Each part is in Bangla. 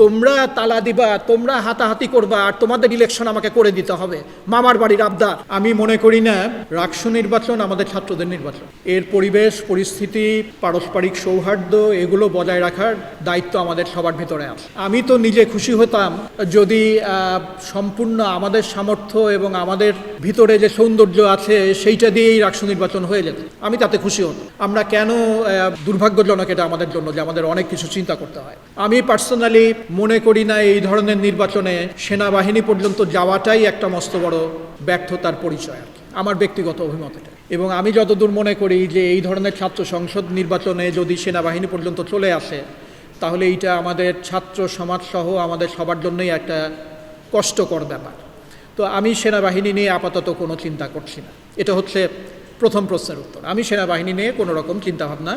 তোমরা তালা দিবা, তোমরা হাতাহাতি করবা, আর তোমাদের ইলেকশন আমাকে করে দিতে হবে, মামার বাড়ির আবদার। আমি মনে করি না রাকসু নির্বাচন আমাদের ছাত্রদের নির্বাচন। এর পরিবেশ পরিস্থিতি, পারস্পরিক সৌহার্দ্য এগুলো বজায় রাখার দায়িত্ব আমাদের সবার ভিতরে আছে। আমি তো নিজে খুশি হতাম যদি সম্পূর্ণ আমাদের সামর্থ্য এবং আমাদের ভিতরে যে সৌন্দর্য আছে সেইটা দিয়েই রাকসু নির্বাচন হয়ে যেত, আমি তাতে খুশি হতাম। আমরা কেন দুর্ভাগ্যজনক এটা আমাদের জন্য যে আমাদের অনেক কিছু চিন্তা করতে হয়। আমি পার্সোনালি মনে করি না এই ধরনের নির্বাচনে সেনাবাহিনী পর্যন্ত যাওয়াটাই একটা মস্ত বড় ব্যর্থতার পরিচয় আর কি, আমার ব্যক্তিগত অভিমত এটা। এবং আমি যতদূর মনে করি যে এই ধরনের ছাত্র সংসদ নির্বাচনে যদি সেনাবাহিনী পর্যন্ত চলে আসে তাহলে এইটা আমাদের ছাত্র সমাজ সহ আমাদের সবার জন্যই একটা কষ্টকর ব্যাপার। তো আমি সেনাবাহিনী নিয়ে আপাতত কোনো চিন্তা করছি না। এটা হচ্ছে প্রথম প্রশ্নের উত্তর। আমি সেনাবাহিনী নিয়ে কোনো রকম চিন্তাভাবনা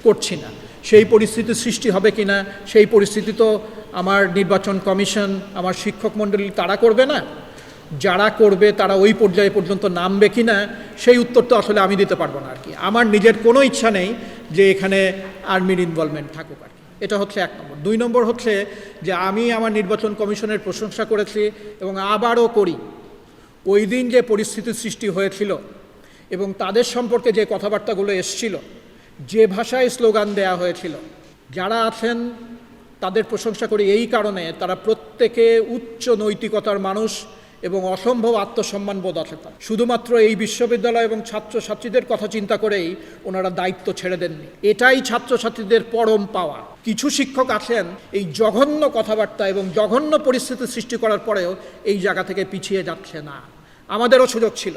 করছি না। সেই পরিস্থিতি সৃষ্টি হবে কি না সেই পরিস্থিতি তো আমার নির্বাচন কমিশন, আমার শিক্ষক মণ্ডলী তারা করবে না। যারা করবে তারা ওই পর্যায়ে পর্যন্ত নামবে কি না সেই উত্তর তো আসলে আমি দিতে পারবো না আর কি। আমার নিজের কোনো ইচ্ছা নেই যে এখানে আর্মির ইনভলভমেন্ট থাকুক আর কি। এটা হচ্ছে এক নম্বর। দুই নম্বর হচ্ছে যে আমি আমার নির্বাচন কমিশনের প্রশংসা করেছি এবং আবারও করি। ওই দিন যে পরিস্থিতির সৃষ্টি হয়েছিল এবং তাদের সম্পর্কে যে কথাবার্তাগুলো এসছিল, যে ভাষায় স্লোগান দেয়া হয়েছিল, যারা আছেন তাদের প্রশংসা করি এই কারণে তারা প্রত্যেকে উচ্চ নৈতিকতার মানুষ এবং অসম্ভব আত্মসম্মান বোধ আছে তার। শুধুমাত্র এই বিশ্ববিদ্যালয় এবং ছাত্রছাত্রীদের কথা চিন্তা করেই ওনারা দায়িত্ব ছেড়ে দেননি। এটাই ছাত্রছাত্রীদের পরম পাওয়া। কিছু শিক্ষক আছেন এই জঘন্য কথাবার্তা এবং জঘন্য পরিস্থিতি সৃষ্টি করার পরেও এই জায়গা থেকে পিছিয়ে যাচ্ছে না। আমাদেরও সুযোগ ছিল,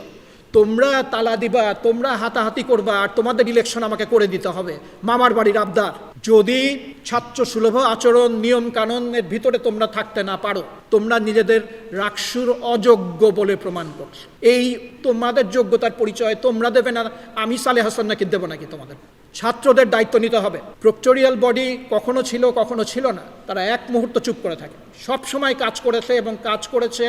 তোমরা তালা দিবা, তোমরা হাতাহাতি করবা, আর তোমাদের ইলেকশন আমাকে করে দিতে হবে, মামার বাড়ির আবদার। যদি ছাত্র সুলভ আচরণ নিয়ম কানুনের ভিতরে তোমরা থাকতে না পারো, তোমরা নিজেদের রাকসুর অযোগ্য বলে প্রমাণ করছো। এই তোমাদের যোগ্যতার পরিচয় তোমরা দেবে না, আমি সালেহ হাসান নাকি দেবো নাকি তোমাদের? ছাত্রদের দায়িত্ব নিতে হবে। প্রক্টোরিয়াল বডি কখনো ছিল কখনো ছিল না, তারা এক মুহূর্ত চুপ করে থাকে, সব সময় কাজ করেছে এবং কাজ করেছে,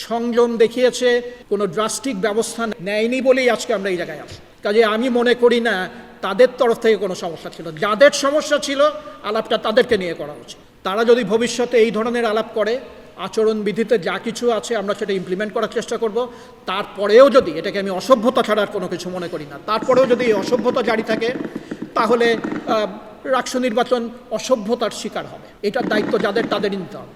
সংযম দেখিয়েছে, কোনো ড্রাস্টিক ব্যবস্থা নেয়নি বলেই আজকে আমরা এই জায়গায় আছি। কাজে আমি মনে করি না তাদের তরফ থেকে কোনো সমস্যা ছিল। যাদের সমস্যা ছিল আলাপটা তাদেরকে নিয়ে করা উচিত। তারা যদি ভবিষ্যতে এই ধরনের আলাপ করে, আচরণবিধিতে যা কিছু আছে আমরা সেটা ইমপ্লিমেন্ট করার চেষ্টা করব। তারপরেও যদি, এটাকে আমি অসভ্যতা ছাড়া আর কোনো কিছু মনে করি না, তারপরেও যদি এই অসভ্যতা জারি থাকে তাহলে রাকসু নির্বাচন অসভ্যতার শিকার হবে। এটার দায়িত্ব যাদের তাদেরই নিতে হবে।